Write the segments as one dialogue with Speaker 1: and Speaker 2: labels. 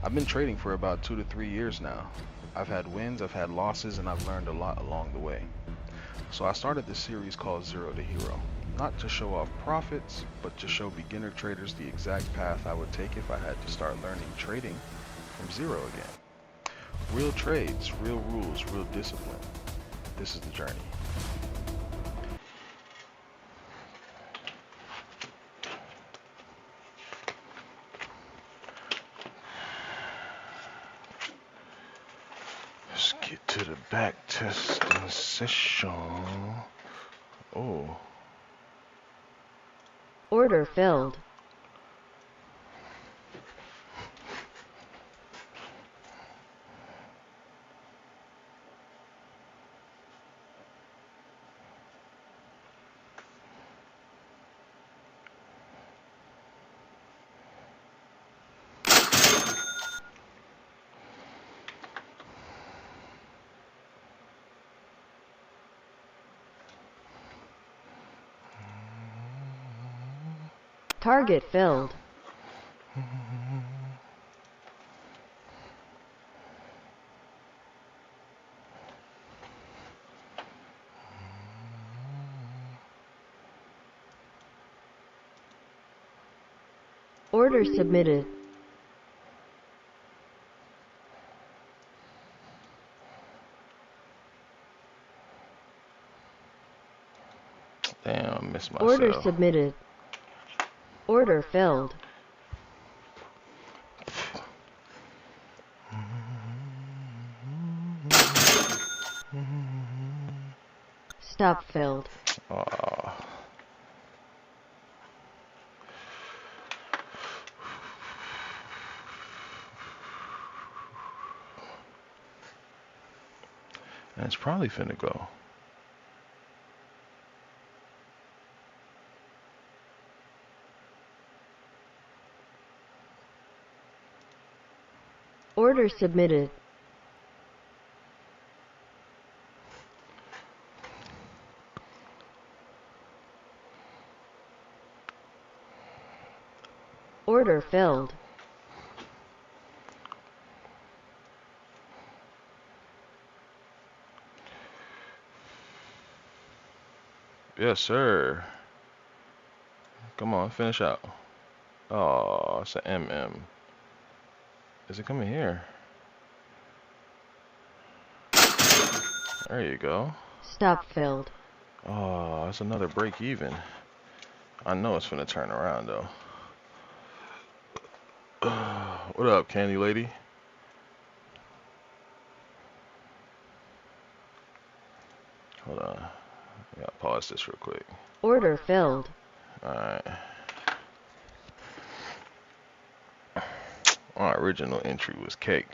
Speaker 1: I've been trading for about 2 to 3 years now. I've had wins, I've had losses, and I've learned a lot along the way. So I started this series called Zero to Hero, not to show off profits, but to show beginner traders the exact path I would take if I had to start learning trading from zero again. Real trades, real rules, real discipline. This is the journey. Let's get to the back testing session. Oh.
Speaker 2: Order filled. Target filled. Order submitted.
Speaker 1: Damn, I missed myself.
Speaker 2: Order submitted. Order filled. Stop filled.
Speaker 1: Oh. And it's probably finna go.
Speaker 2: Order submitted. Order filled.
Speaker 1: Yes, sir. Come on, finish out. Oh, it's an MM. Is it coming here? There you go.
Speaker 2: Stop filled.
Speaker 1: Oh, that's another break even. I know it's finna turn around though. What up, candy lady? Hold on. I gotta pause this real quick.
Speaker 2: Order filled.
Speaker 1: Alright. My original entry was cake.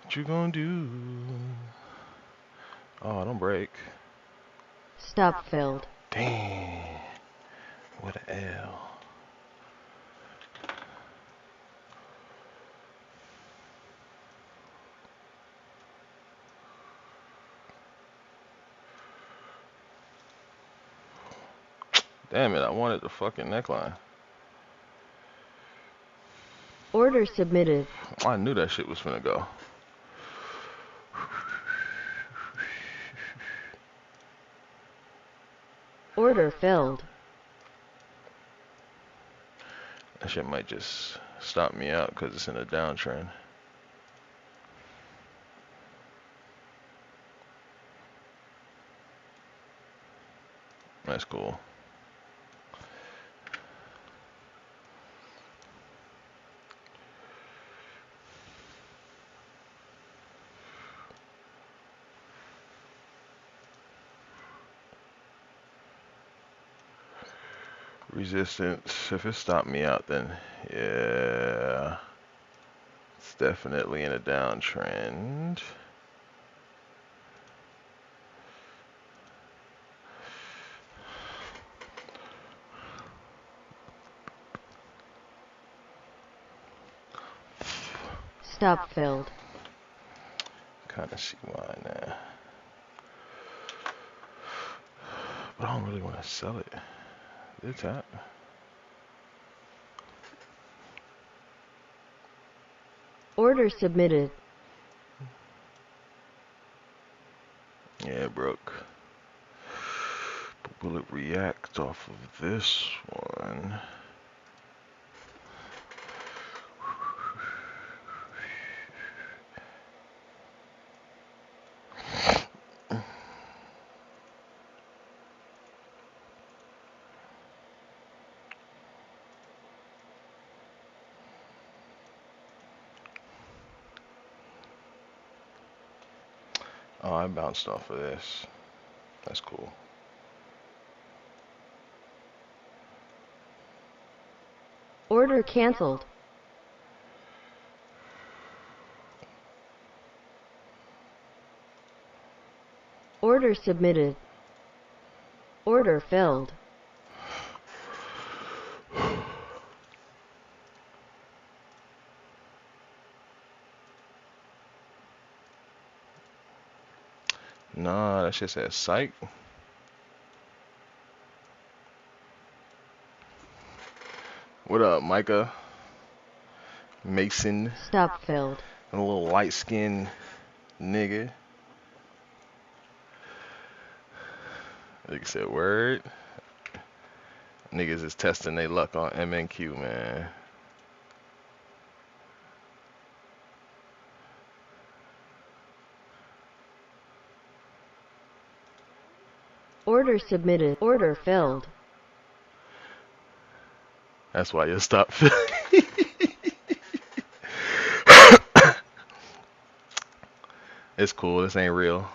Speaker 1: What you gonna do? Oh, don't break.
Speaker 2: Stop filled.
Speaker 1: Damn. What a L. Damn it, I wanted the fucking neckline.
Speaker 2: Order submitted.
Speaker 1: I knew that shit was finna go.
Speaker 2: Order filled.
Speaker 1: That shit might just stop me out because it's in a downtrend. That's cool. Resistance. If it stopped me out, then yeah, it's definitely in a downtrend.
Speaker 2: Stop filled.
Speaker 1: kind of see why now. But I don't really want to sell it. It's up.
Speaker 2: Order submitted.
Speaker 1: Yeah, it broke. But will it react off of this one? Oh, I bounced off of this. That's cool.
Speaker 2: Order canceled. Order submitted. Order filled.
Speaker 1: Nah, that shit says psych. What up, Micah? Mason,
Speaker 2: Stop filled.
Speaker 1: and a little light skinned nigga. Nigga said word. Niggas is testing their luck on MNQ, man.
Speaker 2: Order submitted. Order filled.
Speaker 1: That's why you stop. It's cool. This ain't real.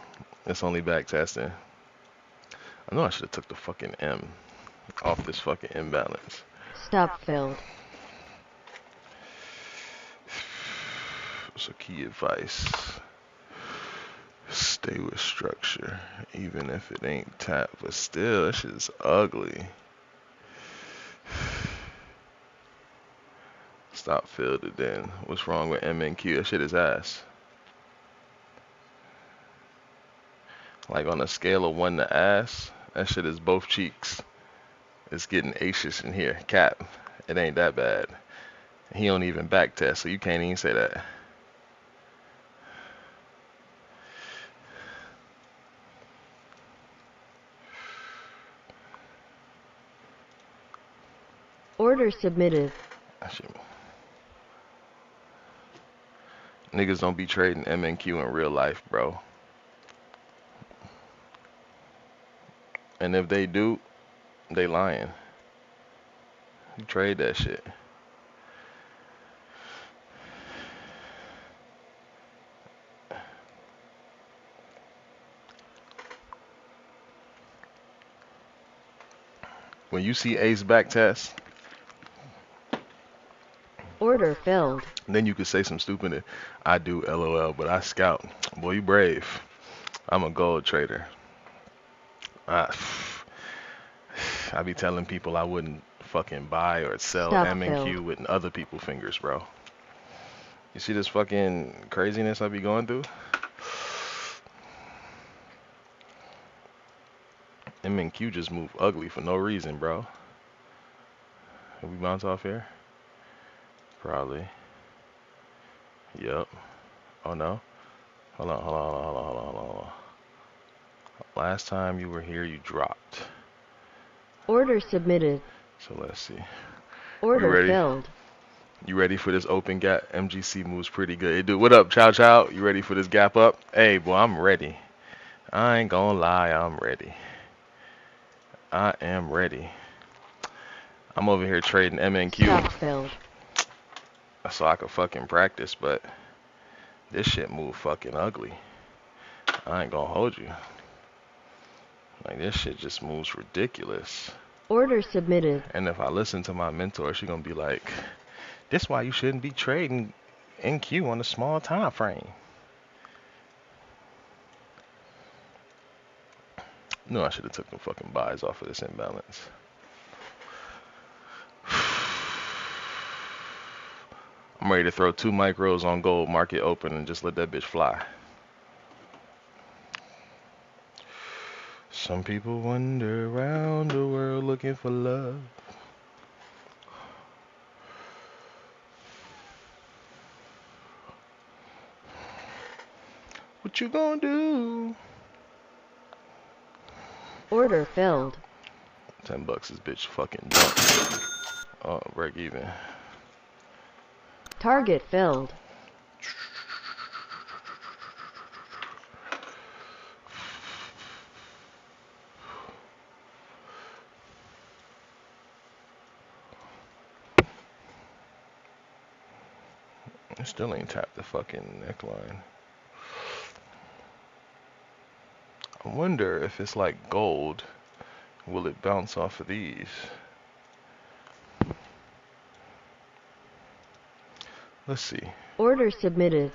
Speaker 1: It's only back testing. I know I should have took the fucking M off this fucking imbalance.
Speaker 2: Stop filled.
Speaker 1: So key advice. Stay with structure. Even if it ain't tapped. But still, that shit is ugly. Stop filled it then. What's wrong with MNQ? That shit is ass. Like on a scale of 1 to ass, that shit is both cheeks. It's getting acious in here. Cap. It ain't that bad. He don't even back test, so you can't even say that.
Speaker 2: Order submitted.
Speaker 1: That shit. Niggas don't be trading MNQ in real life, bro. And if they do, they lying. You trade that shit. When you see Ace back test,
Speaker 2: Order filled.
Speaker 1: then you could say some stupid, I do LOL, but I scout. Boy, you brave. I'm a gold trader. I be telling people I wouldn't fucking buy or sell
Speaker 2: Stop
Speaker 1: MNQ
Speaker 2: filled.
Speaker 1: with other people's fingers, bro. You see this fucking craziness I be going through? MNQ just move ugly for no reason, bro. Have we bounce off here? Probably. Yep. Oh no. Hold on, hold on, hold on, hold on, hold on, hold on. Last time you were here, you dropped.
Speaker 2: Order submitted.
Speaker 1: So let's see.
Speaker 2: Order
Speaker 1: ready?
Speaker 2: filled.
Speaker 1: You ready for this open gap? MGC moves pretty good. Hey, dude, what up, Chow Chow? You ready for this gap up? Hey, boy, I'm ready. I ain't gonna lie, I'm ready. I am ready. I'm over here trading MNQ
Speaker 2: Stop filled.
Speaker 1: so I could fucking practice, but this shit move fucking ugly. I ain't gonna hold you. Like, this shit just moves ridiculous.
Speaker 2: Order submitted.
Speaker 1: And if I listen to my mentor, she gonna be like, this why you shouldn't be trading NQ on a small time frame. No, I should have took the fucking buys off of this imbalance. I'm ready to throw 2 micros on gold, market open, and just let that bitch fly. Some people wander around the world looking for love. What you gonna do?
Speaker 2: Order filled.
Speaker 1: $10 this bitch fucking dump. Oh, break even.
Speaker 2: Target filled.
Speaker 1: I still ain't tapped the fucking neckline. I wonder if it's like gold, will it bounce off of these? Let's see.
Speaker 2: Order submitted.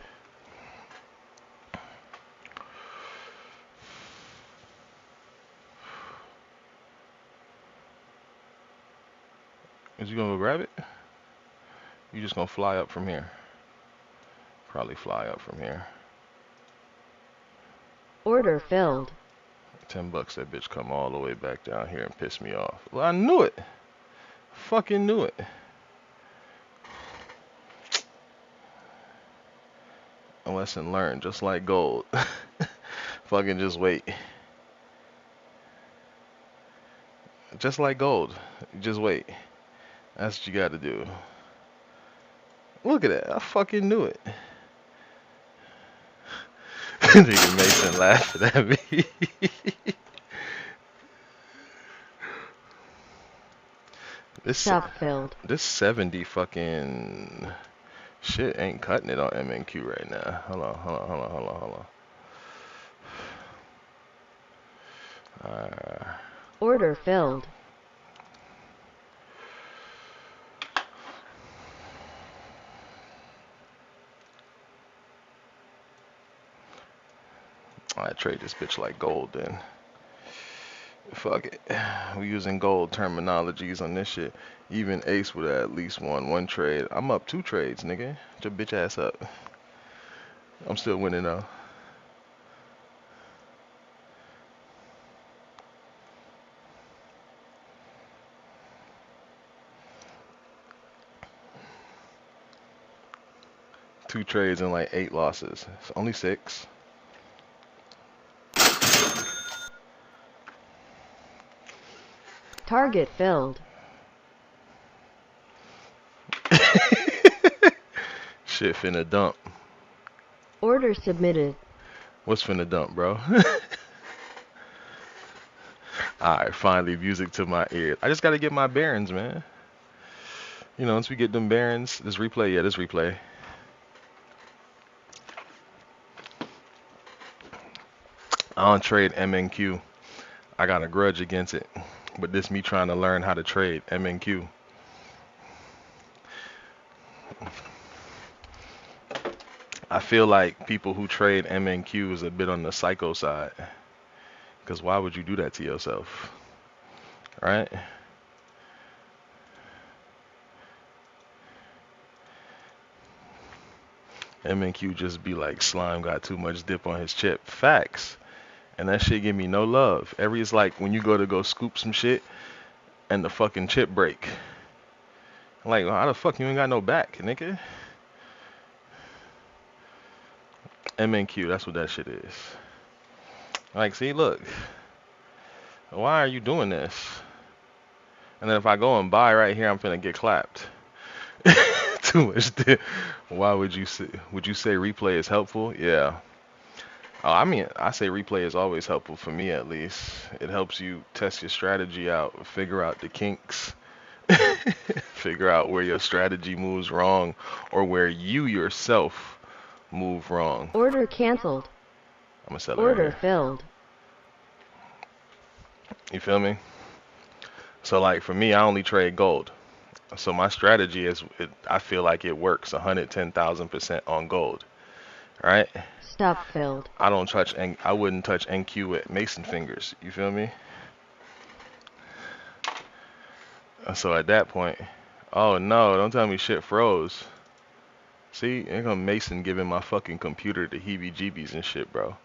Speaker 1: Is you gonna go grab it? You just gonna fly up from here? Probably fly up from here.
Speaker 2: Order filled.
Speaker 1: $10 that bitch come all the way back down here and piss me off. Well, I knew it. Fucking knew it. A lesson learned, just like gold. Fucking just wait. Just like gold. Just wait. That's what you gotta do. Look at that. I fucking knew it. Nigga Mason laughing at me.
Speaker 2: Stop filled.
Speaker 1: This 70 fucking shit ain't cutting it on MNQ right now. Hold on.
Speaker 2: Order filled.
Speaker 1: I trade this bitch like gold then. Fuck it. We using gold terminologies on this shit. Even Ace would have at least won one trade. I'm up 2 trades, nigga. Get your bitch ass up. I'm still winning though. Two trades and like 8 losses. It's only 6.
Speaker 2: Target filled.
Speaker 1: Shit finna dump.
Speaker 2: Order submitted.
Speaker 1: What's finna dump, bro? Alright, finally music to my ear. I just gotta get my bearings, man. You know, once we get them bearings, this replay, this replay. I don't trade MNQ. I got a grudge against it. But this me trying to learn how to trade MNQ. I feel like people who trade MNQ is a bit on the psycho side. Because why would you do that to yourself? Right? MNQ just be like, Slime got too much dip on his chip. Facts. And that shit give me no love. It's like when you go scoop some shit and the fucking chip break. Like, how the fuck you ain't got no back, nigga? MNQ, that's what that shit is. Like, see, look. Why are you doing this? And then if I go and buy right here, I'm finna get clapped. Too much dip. Why would you say replay is helpful? Yeah. Oh, I mean, I say replay is always helpful for me at least. It helps you test your strategy out, figure out the kinks, figure out where your strategy moves wrong or where you yourself move wrong.
Speaker 2: Order canceled.
Speaker 1: I'm gonna sell it
Speaker 2: Order
Speaker 1: right here.
Speaker 2: filled.
Speaker 1: You feel me? So like for me, I only trade gold. So my strategy is, I feel like it works 110,000% on gold. Right?
Speaker 2: Stop filled.
Speaker 1: I wouldn't touch NQ with Mason fingers. You feel me? So at that point, oh no, don't tell me shit froze. See, ain't gonna Mason giving my fucking computer the heebie-jeebies and shit, bro.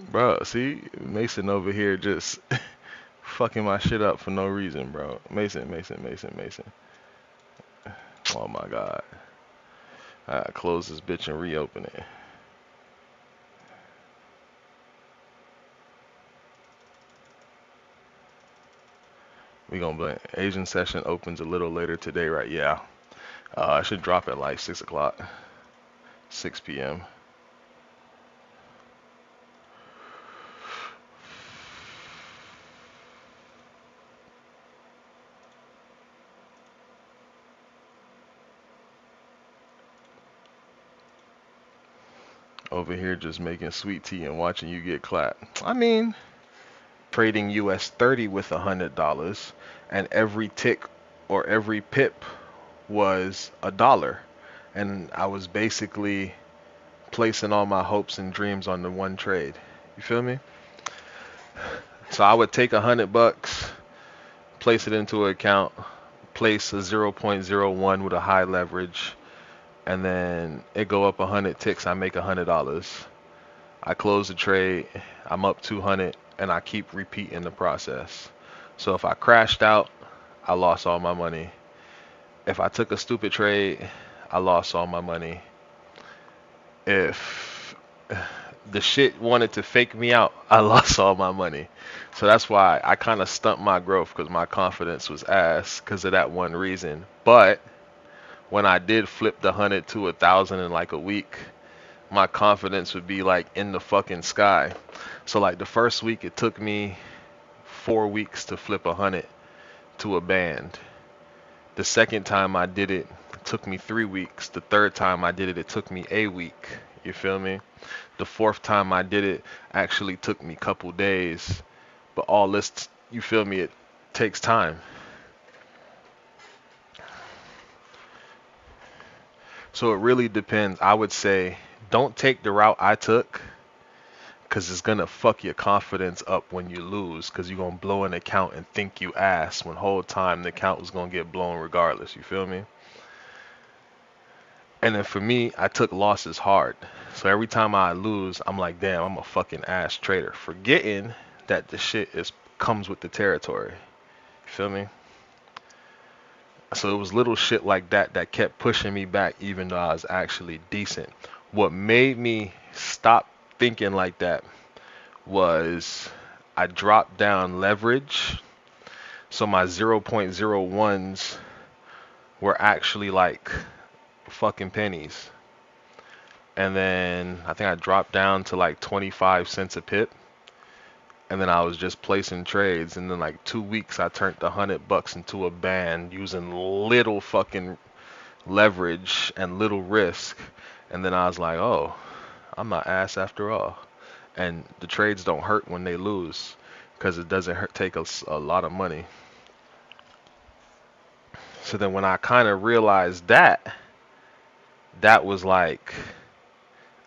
Speaker 1: Bro, see, Mason over here just fucking my shit up for no reason, bro. Mason. Oh my god. I gotta close this bitch and reopen it. We gonna blame. Asian session opens a little later today, right? Yeah. I should drop at like 6 o'clock, 6 p.m. Over here just making sweet tea and watching you get clapped. I mean, trading US 30 with $100, and every tick or every pip was $1, and I was basically placing all my hopes and dreams on the one trade. You feel me? So I would take $100, place it into an account, place a 0.01 with a high leverage, and then it go up 100 ticks. I make $100. I close the trade. I'm up 200, and I keep repeating the process. So if I crashed out, I lost all my money. If I took a stupid trade, I lost all my money. If the shit wanted to fake me out, I lost all my money. So that's why I kind of stumped my growth, because my confidence was ass because of that one reason. But when I did flip the 100 to 1,000 in like a week, my confidence would be like in the fucking sky. So like the first week, it took me 4 weeks to flip 100 to a band. The second time I did it, it took me 3 weeks. The third time I did it, it took me a week. You feel me? The fourth time I did it actually took me a couple days. But all this, you feel me, it takes time. So it really depends. I would say don't take the route I took, because it's going to fuck your confidence up when you lose, because you're going to blow an account and think you ass when whole time the account was going to get blown regardless. You feel me? And then for me, I took losses hard. So every time I lose, I'm like, damn, I'm a fucking ass trader, forgetting that the shit is comes with the territory. You feel me? So it was little shit like that that kept pushing me back, even though I was actually decent. What made me stop thinking like that was I dropped down leverage. So my 0.01s were actually like fucking pennies. And then I think I dropped down to like 25 cents a pip. And then I was just placing trades. And then like 2 weeks, I turned the $100 into a band using little fucking leverage and little risk. And then I was like, oh, I'm not ass after all. And the trades don't hurt when they lose, because it doesn't take a lot of money. So then when I kind of realized that, that was like,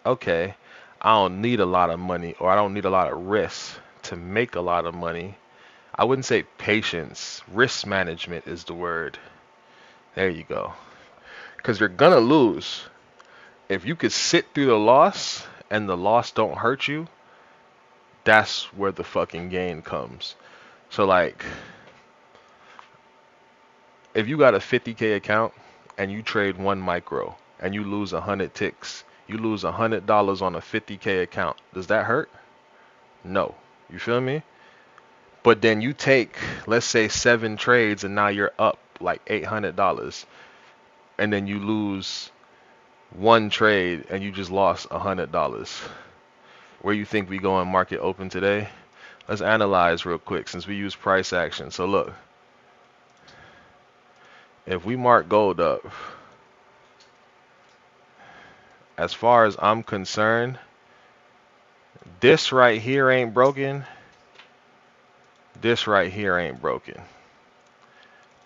Speaker 1: okay, I don't need a lot of money, or I don't need a lot of risk to make a lot of money. I wouldn't say patience. Risk management is the word. There you go. Because you're going to lose. If you could sit through the loss and the loss don't hurt you, that's where the fucking gain comes. So like, if you got a 50K account and you trade one micro and you lose 100 ticks, you lose $100 on a 50K account. Does that hurt? No. You feel me? But then you take, let's say, 7 trades and now you're up like $800. And then you lose one trade and you just lost $100. Where you think we go in market open today? Let's analyze real quick since we use price action. So look, if we mark gold up, as far as I'm concerned, this right here ain't broken. This right here ain't broken.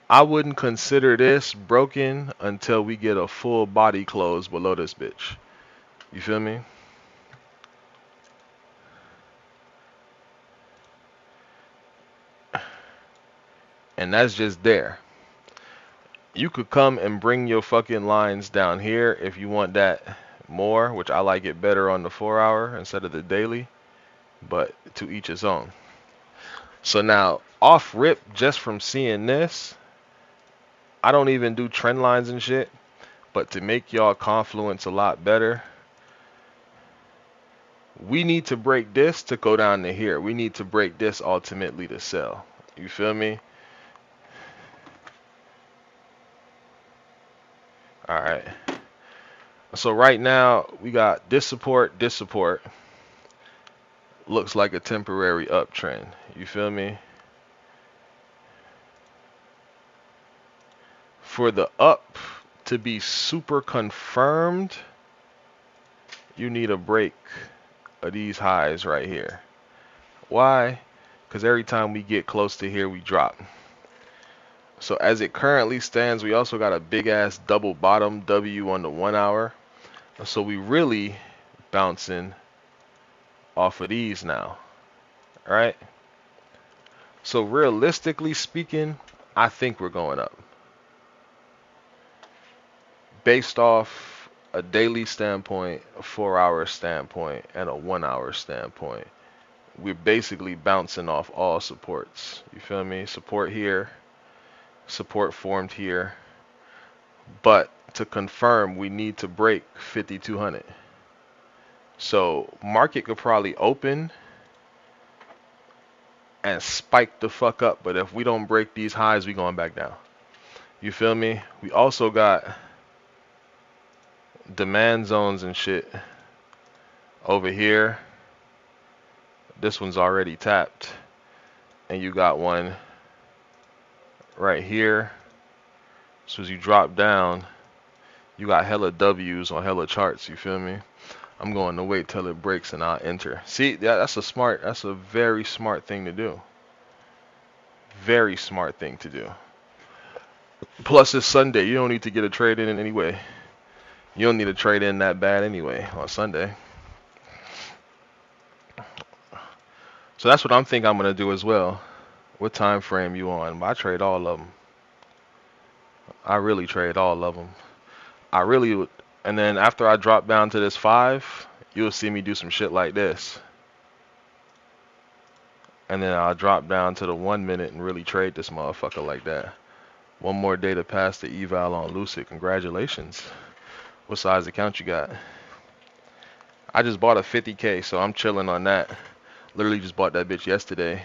Speaker 1: I wouldn't consider this broken until we get a full body close below this bitch. You feel me? And that's just there. You could come and bring your fucking lines down here if you want that more, which I like it better on the 4 hour instead of the daily.
Speaker 3: but to each his own. So now, off rip, just from seeing this, I don't even do trend lines and shit, but to make y'all confluence a lot better, we need to break this to go down to here. We need to break this ultimately to sell. You feel me? All right. So right now we got this support, this support. Looks like a temporary uptrend. You feel me? For the up to be super confirmed, you need a break of these highs right here. Why? Because every time we get close to here, we drop. So as it currently stands, we also got a big ass double bottom W on the 1 hour. So we really bouncing off of these now, right? So realistically speaking, I think we're going up. Based off a daily standpoint, a 4-hour standpoint, and a 1 hour standpoint, we're basically bouncing off all supports. You feel me? Support here, support formed here. But to confirm, we need to break 5,200. So market could probably open and spike the fuck up. But if we don't break these highs, we going back down. You feel me? We also got demand zones and shit over here. This one's already tapped. And you got one right here. So as you drop down, you got hella W's on hella charts. You feel me? I'm going to wait till it breaks and I'll enter. See, that's a very smart thing to do. Very smart thing to do. Plus it's Sunday. You don't need to get a trade in anyway. You don't need a trade in that bad anyway on Sunday. So that's what I'm thinking I'm gonna do as well. What time frame you on? I trade all of them. I really trade all of them. I really would. And then after I drop down to this 5, you'll see me do some shit like this. And then I'll drop down to the 1 minute and really trade this motherfucker like that. One more day to pass the eval on Lucid. Congratulations. What size account you got? I just bought a 50K, so I'm chilling on that. Literally just bought that bitch yesterday.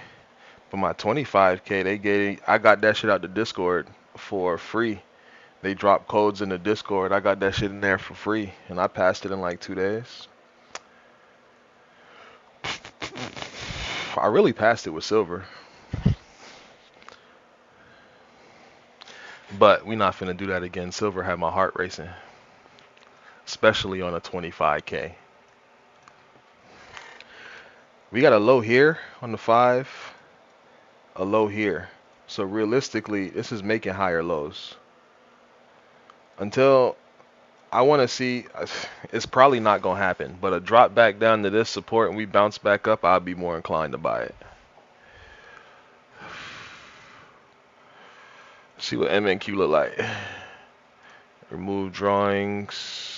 Speaker 3: For my 25K, I got that shit out the Discord for free. They dropped codes in the Discord. I got that shit in there for free, and I passed it in like 2 days. I really passed it with silver. But we not finna do that again. Silver had my heart racing. Especially on a 25K. We got a low here on the 5. A low here. So realistically, this is making higher lows. Until I want to see, it's probably not going to happen. But a drop back down to this support and we bounce back up, I'll be more inclined to buy it. See what MNQ look like. Remove drawings.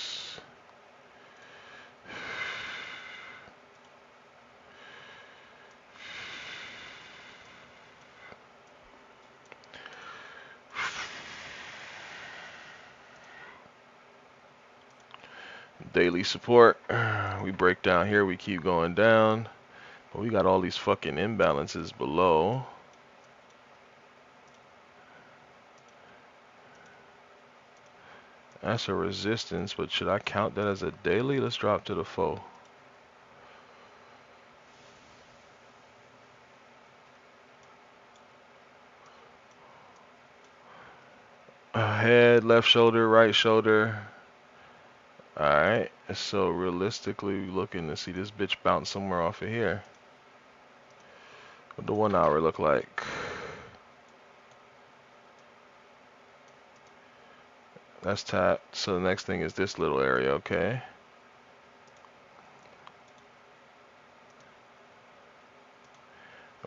Speaker 3: Daily support. We break down here, we keep going down. But we got all these fucking imbalances below. That's a resistance, but should I count that as a daily? Let's drop to the 4. Head, left shoulder, right shoulder. Alright, so realistically, we're looking to see this bitch bounce somewhere off of here. What the 1 hour look like? That's tapped. So the next thing is this little area, okay?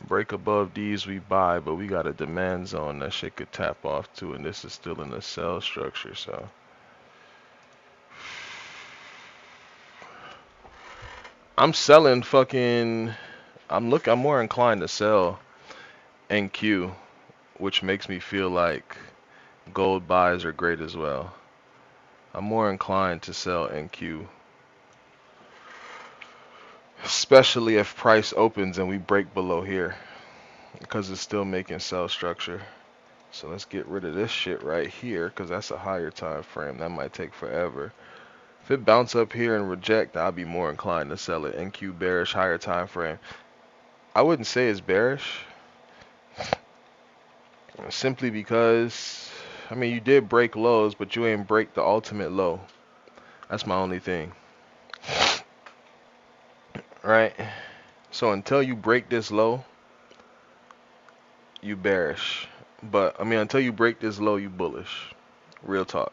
Speaker 3: A break above these we buy, but we got a demand zone that shit could tap off to, and this is still in the cell structure, so. I'm selling fucking I'm more inclined to sell NQ, which makes me feel like gold buys are great as well. I'm more inclined to sell NQ, especially if price opens and we break below here, because it's still making sell structure. So let's get rid of this shit right here, because that's a higher time frame. That might take forever. If it bounce up here and reject, I'll be more inclined to sell it. NQ bearish, higher time frame. I wouldn't say it's bearish, simply because, I mean, you did break lows, but you ain't break the ultimate low. That's my only thing. Right? So until you break this low, you bearish. But, I mean, until you break this low, you bullish. Real talk.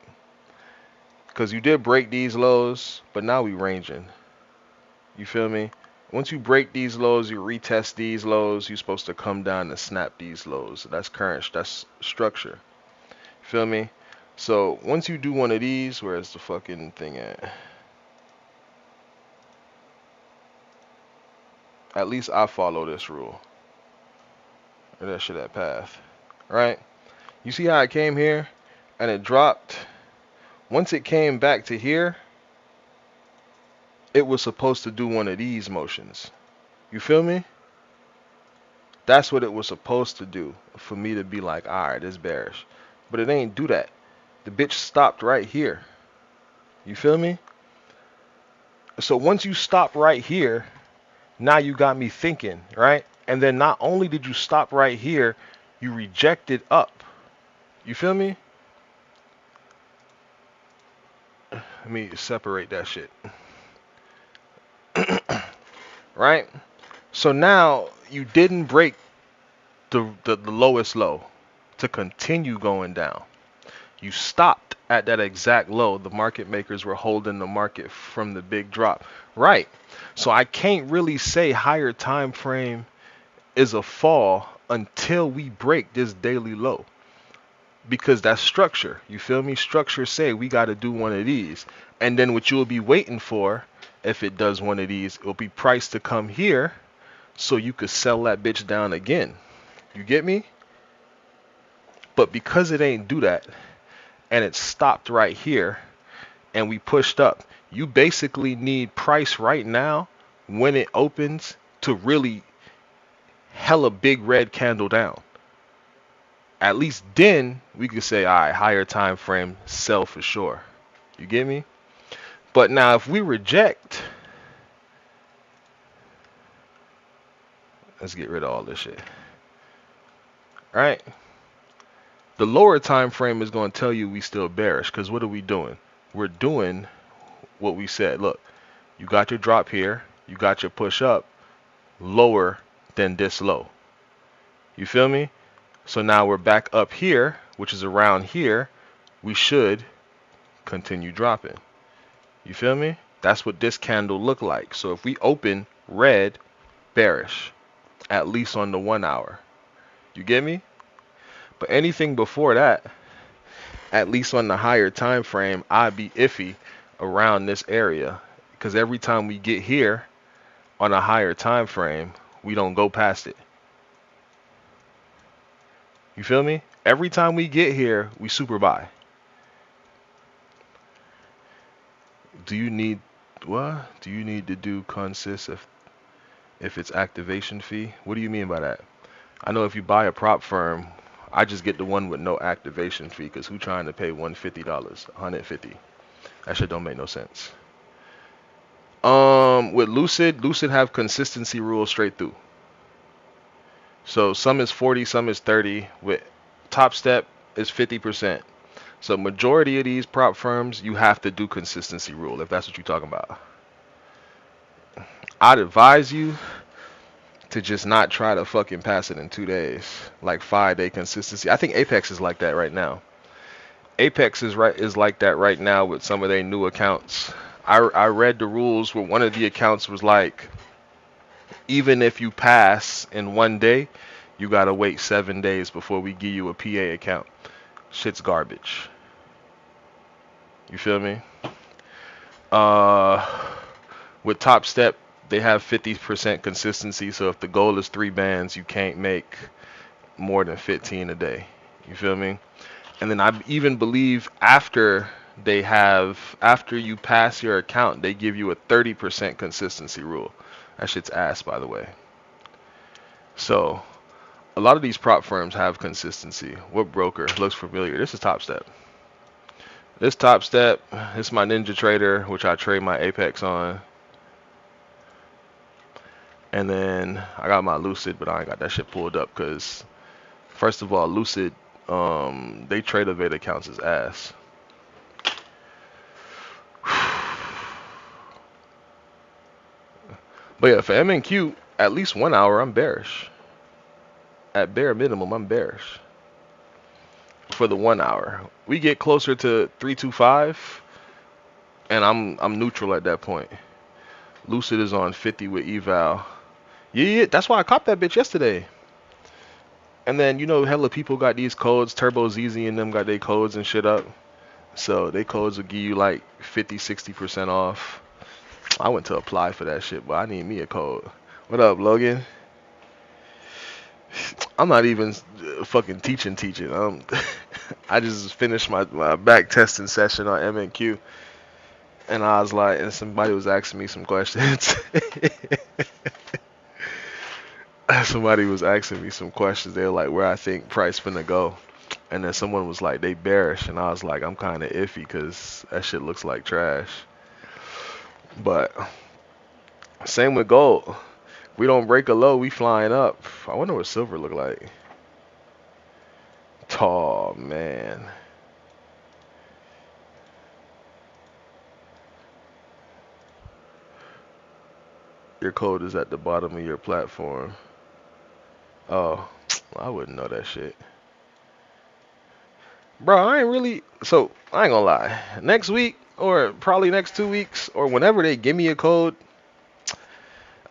Speaker 3: Because you did break these lows, but now we ranging. You feel me? Once you break these lows, you retest these lows, you're supposed to come down and snap these lows. That's current, that's structure. Feel me? So once you do one of these, where's the fucking thing at? At least I follow this rule. Or that shit at path. Right? You see how it came here and it dropped? Once it came back to here, it was supposed to do one of these motions. You feel me? That's what it was supposed to do for me to be like, alright, it's bearish. But it ain't do that. The bitch stopped right here. You feel me? So once you stop right here, now you got me thinking, right? And then not only did you stop right here, you rejected up. You feel me? Let me separate that shit. Right? So now you didn't break the lowest low to continue going down. You stopped at that exact low. The market makers were holding the market from the big drop. Right. So I can't really say higher time frame is a fall until we break this daily low. Because that's structure. You feel me? Structure say we got to do one of these. And then what you'll be waiting for, if it does one of these, it'll be priced to come here so you could sell that bitch down again. You get me? But because it ain't do that, and it stopped right here, and we pushed up, you basically need price right now when it opens to really hella big red candle down. At least then we could say, all right, higher time frame, sell for sure. You get me? But now if we reject, let's get rid of all this shit. All right? The lower time frame is going to tell you we still bearish, because what are we doing? We're doing what we said. Look, you got your drop here, you got your push up lower than this low. You feel me? So now we're back up here, which is around here. We should continue dropping. You feel me? That's what this candle looked like. So if we open red, bearish, at least on the 1 hour. You get me? But anything before that, at least on the higher time frame, I'd be iffy around this area, because every time we get here on a higher time frame, we don't go past it. You feel me? Every time we get here, we super buy. Do you need what? Do you need to do consist if it's activation fee? What do you mean by that? I know if you buy a prop firm, I just get the one with no activation fee, because who trying to pay $150, $150? That shit don't make no sense. With Lucid have consistency rules straight through. So some is 40, some is 30. With Top Step is 50%. So majority of these prop firms, you have to do consistency rule if that's what you're talking about. I'd advise you to just not try to fucking pass it in 2 days, like 5-day consistency. I think Apex is like that right now. Apex is like that right now with some of their new accounts. I read the rules where one of the accounts was like, even if you pass in 1 day, you gotta wait 7 days before we give you a PA account. Shit's garbage. You feel me? With Top Step, they have 50% consistency. So if the goal is 3 bands, you can't make more than 15 a day. You feel me? And then I even believe after you pass your account, they give you a 30% consistency rule. That shit's ass, by the way. So a lot of these prop firms have consistency. What broker looks familiar? This is Top Step. This Top Step. This is my Ninja Trader, which I trade my Apex on. And then I got my Lucid, but I ain't got that shit pulled up because, first of all, Lucid, they trade evade accounts as ass. But yeah, for MNQ, at least 1 hour, I'm bearish. At bare minimum, I'm bearish. For the 1 hour, we get closer to 325, and I'm neutral at that point. Lucid is on 50 with eval. Yeah, that's why I copped that bitch yesterday. And then hella people got these codes. Turbo ZZ and them got their codes and shit up. So they codes will give you like 50-60% off. I went to apply for that shit, but I need me a code. What up, Logan? I'm not even fucking teaching. I just finished my back testing session on MNQ, and I was like, and somebody was asking me some questions. Somebody was asking me some questions. They were like, where I think price finna go. And then someone was like, they bearish. And I was like, I'm kind of iffy because that shit looks like trash. But same with gold. We don't break a low, we flying up. I wonder what silver look like. Oh, man. Your code is at the bottom of your platform. Oh, I wouldn't know that shit. Bro, I ain't gonna lie. Next week, or probably next 2 weeks, or whenever they give me a code,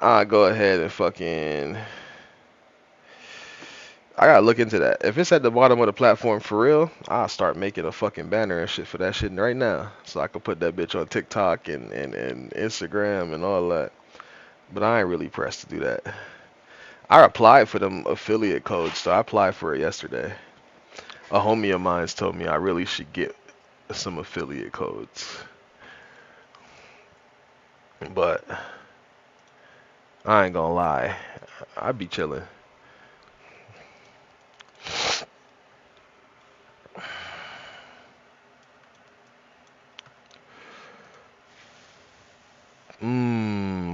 Speaker 3: I'll go ahead and I gotta look into that. If it's at the bottom of the platform for real, I'll start making a fucking banner and shit for that shit right now. So I can put that bitch on TikTok and Instagram and all that. But I ain't really pressed to do that. I applied for them affiliate codes, so I applied for it yesterday. A homie of mine told me I really should get some affiliate codes. But I ain't gonna lie, I be chilling.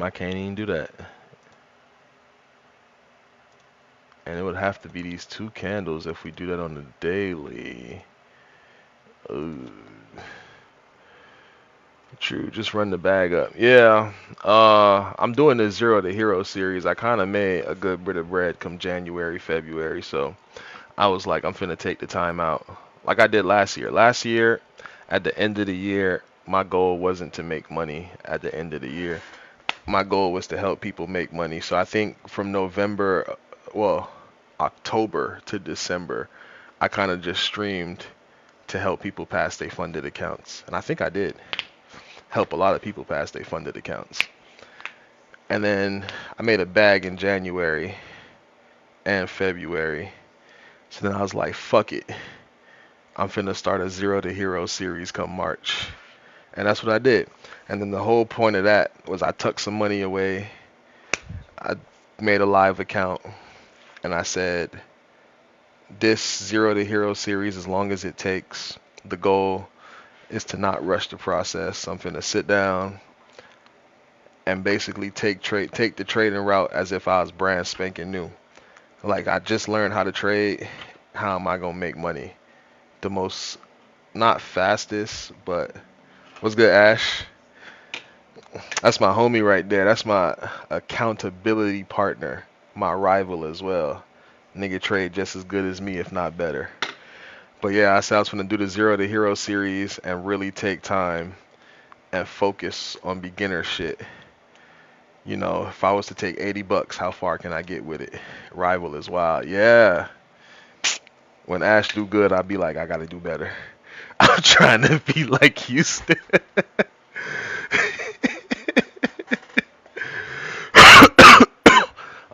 Speaker 3: I can't even do that. And it would have to be these 2 candles if we do that on the daily. True, just run the bag up. Yeah, I'm doing the Zero to Hero series. I kind of made a good bit of bread come January, February, so I was like, I'm finna take the time out, like I did last year. Last year, at the end of the year, my goal wasn't to make money at the end of the year. My goal was to help people make money. So I think from October to December, I kind of just streamed to help people pass their funded accounts. And I think I did help a lot of people pass their funded accounts. And then I made a bag in January and February. So then I was like, fuck it. I'm finna start a Zero to Hero series come March. And that's what I did. And then the whole point of that was I took some money away. I made a live account. And I said, this Zero to Hero series, as long as it takes, the goal is to not rush the process. I'm finna sit down and basically take the trading route as if I was brand spanking new. Like, I just learned how to trade. How am I gonna make money? The most, not fastest, but what's good, Ash? That's my homie right there. That's my accountability partner, my rival as well. Nigga trade just as good as me, if not better. But yeah, I said I was gonna do the Zero to Hero series and really take time and focus on beginner shit. If I was to take $80, how far can I get with it? Rival is wild. Yeah. When Ash do good, I'll be like, I gotta do better. I'm trying to be like Houston.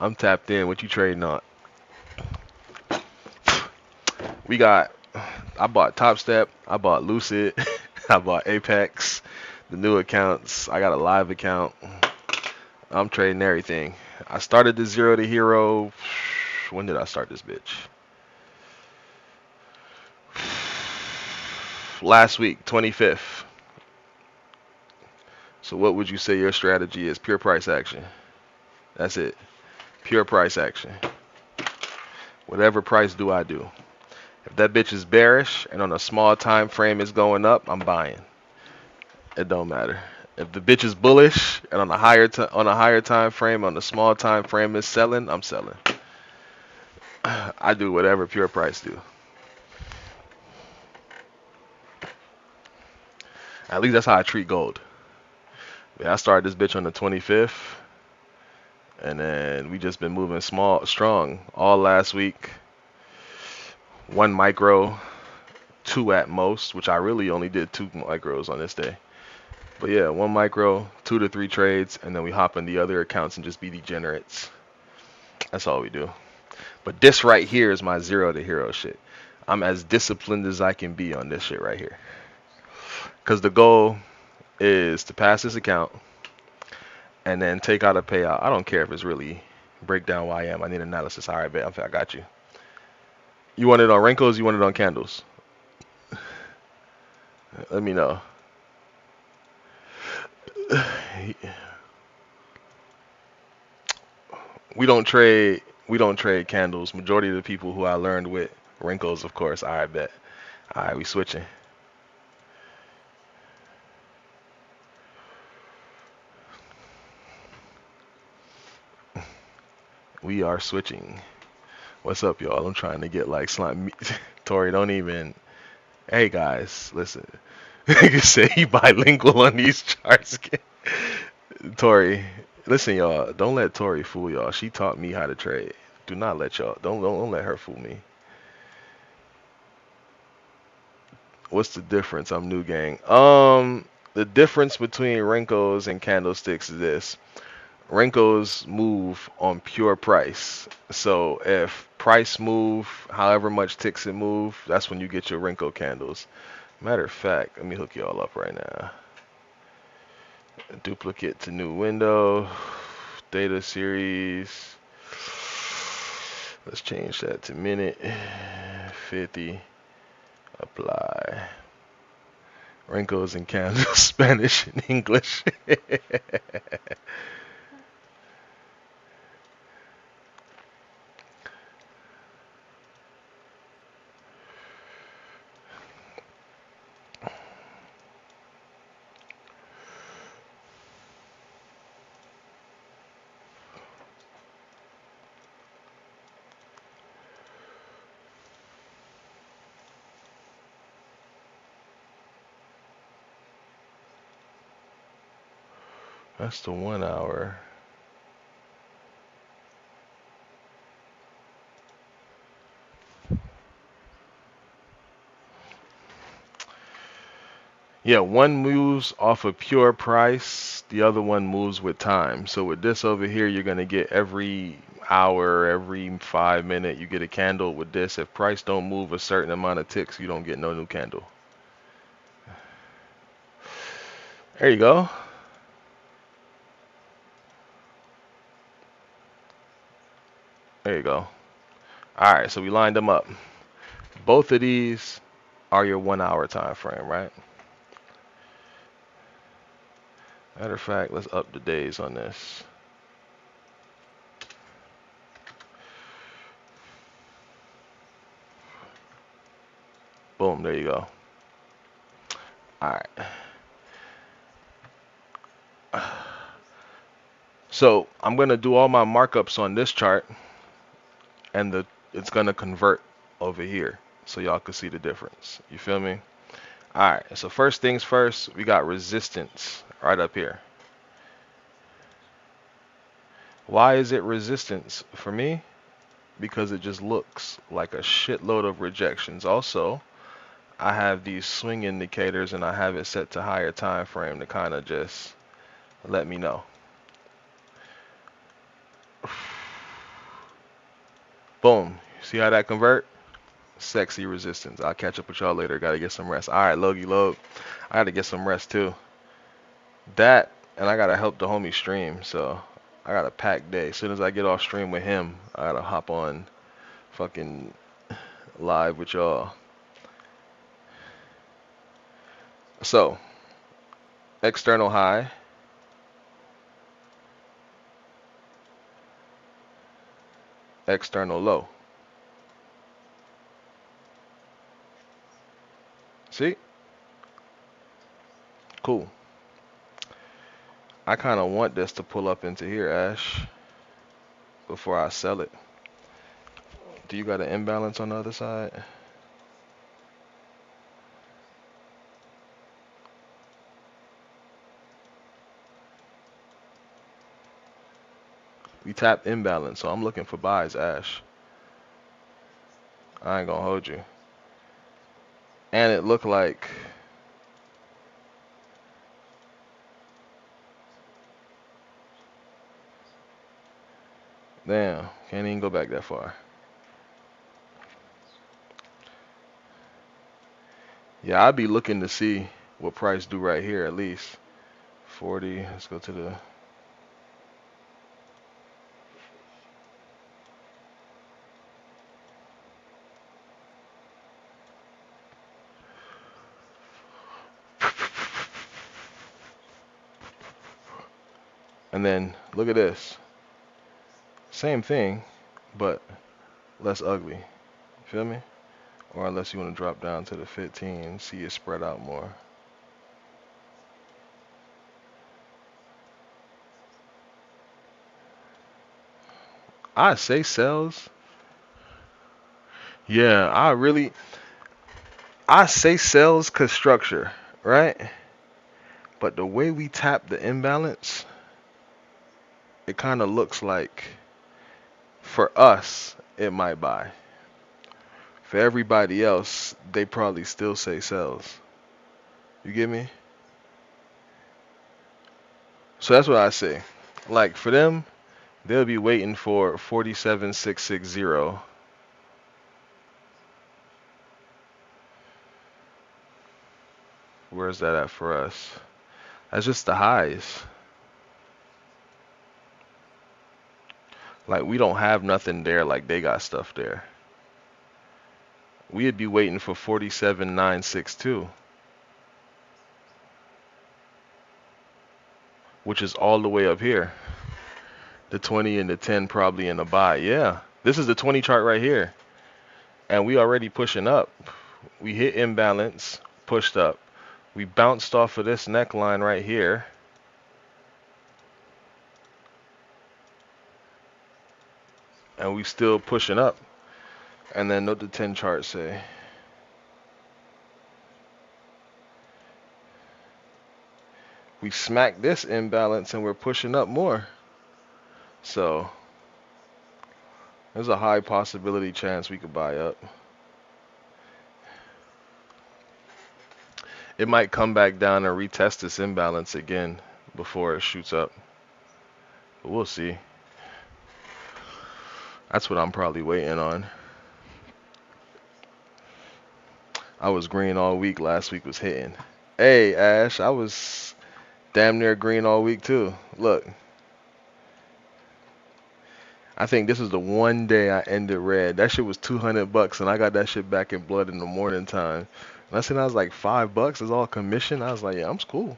Speaker 3: I'm tapped in. What you trading on? We got. I bought Top Step. I bought Lucid. I bought Apex. The new accounts. I got a live account. I'm trading everything. I started the Zero to Hero. When did I start this bitch? Last week, 25th. So what would you say your strategy is? Pure price action. That's it. Pure price action. Whatever price do I do. If that bitch is bearish and on a small time frame is going up, I'm buying. It don't matter. If the bitch is bullish and on a higher time frame, on a small time frame is selling, I'm selling. I do whatever pure price do. At least that's how I treat gold. Yeah, I started this bitch on the 25th, and then we just been moving strong all last week. 1 micro, 2 at most, which I really only did 2 micros on this day. But yeah, 1 micro, 2 to 3 trades, and then we hop in the other accounts and just be degenerates. That's all we do. But this right here is my zero to hero shit. I'm as disciplined as I can be on this shit right here. Because the goal is to pass this account and then take out a payout. I don't care if it's really break down why I am. I need analysis. All right, bet. I got you. You want it on wrinkles? You want it on candles? Let me know. We don't trade. We don't trade candles. Majority of the people who I learned with wrinkles, of course. All right, bet. All right, we switching. We are switching. What's up, y'all? I'm trying to get like slime. Tori, don't even. Hey guys, listen. You say he bilingual on these charts. Tori, listen, y'all. Don't let Tori fool y'all. She taught me how to trade. Do not let y'all. Don't let her fool me. What's the difference? I'm new, gang. The difference between Rinkos and candlesticks is this. Rinkos move on pure price. So if price move, however much ticks it move, that's when you get your Rinko candles. Matter of fact, let me hook y'all up right now. Duplicate to new window. Data series. Let's change that to minute. 50. Apply. Wrinkles and candles, Spanish and English. That's the 1 hour. Yeah, one moves off of pure price, the other one moves with time. So with this over here, you're gonna get every hour, every 5 minute, you get a candle with this. If price don't move a certain amount of ticks, you don't get no new candle. There you go. There you go. All right, so we lined them up. Both of these are your 1 hour time frame, right? Matter of fact, let's up the days on this. Boom, there you go. All right. So I'm gonna do all my markups on this chart, and it's gonna convert over here, so y'all can see the difference. You feel me? All right. So first things first, we got resistance right up here. Why is it resistance for me? Because it just looks like a shitload of rejections. Also, I have these swing indicators and I have it set to higher time frame to kind of just let me know. Boom. See how that convert? Sexy resistance. I'll catch up with y'all later. Gotta get some rest. Alright, Logie Logue. I gotta get some rest too. That, and I gotta help the homie stream, so I got a packed day. As soon as I get off stream with him, I gotta hop on fucking live with y'all. So, external high. External low. See? Cool. I kind of want this to pull up into here, Ash, before I sell it. Do you got an imbalance on the other side? We tapped imbalance, so I'm looking for buys, Ash. I ain't gonna hold you. And it looked like damn, can't even go back that far. Yeah, I'd be looking to see what price do right here at least. 40, let's go to the and then look at this. Same thing, but less ugly. Feel me? Or unless you want to drop down to the 15, see it spread out more. I say sells. Yeah, I say sells cause structure, right? But the way we tap the imbalance, it kind of looks like for us, it might buy. For everybody else, they probably still say sells. You get me? So that's what I say. Like for them, they'll be waiting for 47,660. Where's that at for us? That's just the highs. Like we don't have nothing there like they got stuff there. We'd be waiting for 47,962, which is all the way up here. The 20 and the 10 probably in the buy. Yeah, this is the 20 chart right here. And we already pushing up. We hit imbalance, pushed up. We bounced off of this neckline right here. And we still pushing up. And then what the 10 chart say? We smacked this imbalance and we're pushing up more. So there's a high possibility chance we could buy up. It might come back down and retest this imbalance again before it shoots up. But we'll see. That's what I'm probably waiting on. I was green all week. Last week was hitting. Hey, Ash, I was damn near green all week too. Look. I think this is the one day I ended red. That shit was $200 and I got that shit back in blood in the morning time. And I said I was like $5. It's all commission. I was like, yeah, I'm cool.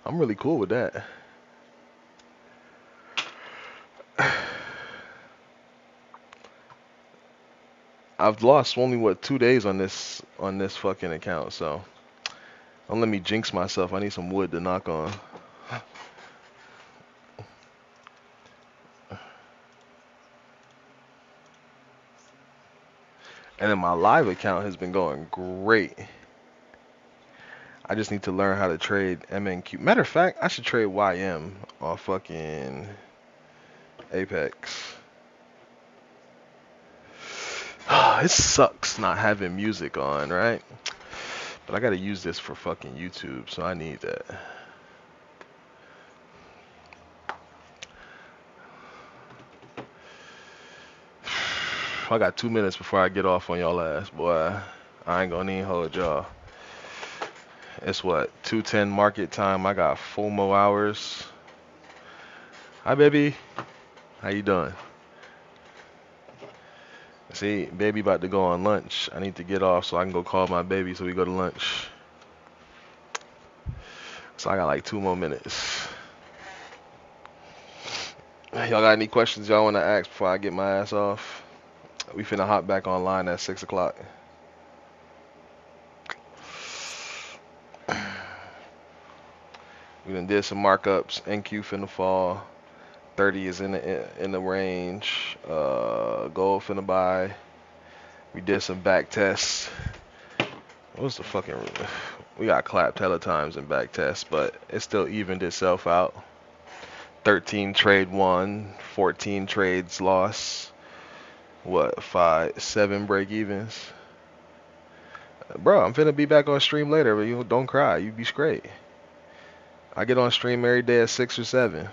Speaker 3: I'm really cool with that. I've lost only what 2 days on this fucking account, so don't let me jinx myself. I need some wood to knock on. And then my live account has been going great. I just need to learn how to trade MNQ. Matter of fact, I should trade YM on fucking Apex. It sucks not having music on, right? But I gotta use this for fucking YouTube, so I need that. I got 2 minutes before I get off on y'all ass, boy. I ain't gonna even hold y'all. It's what, 2:10 market time. I got 4 more hours. Hi, baby. How you doing? See, baby about to go on lunch. I need to get off so I can go call my baby so we go to lunch. So I got like 2 more minutes. Y'all got any questions y'all want to ask before I get my ass off? We finna hop back online at 6 o'clock. We done did some markups. NQ finna fall. 30 is in the range. Gold finna buy. We did some back tests. What was the fucking? We got clapped hella times in back tests, but it still evened itself out. 13 trade won, 14 trades lost. What, 7 break evens? Bro, I'm finna be back on stream later, but you don't cry. You be straight. I get on stream every day at 6 or 7.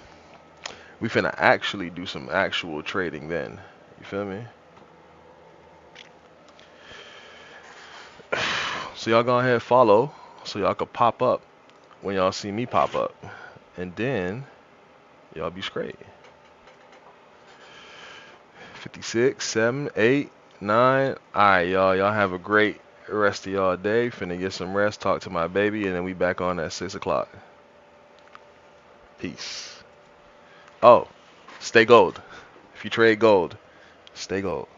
Speaker 3: We finna actually do some actual trading then. You feel me? So y'all go ahead and follow so y'all can pop up when y'all see me pop up. And then y'all be straight. 56, 7, 8, 9. Alright, y'all. Y'all have a great rest of y'all day. Finna get some rest, talk to my baby, and then we back on at 6 o'clock. Peace. Oh, stay gold. If you trade gold, stay gold.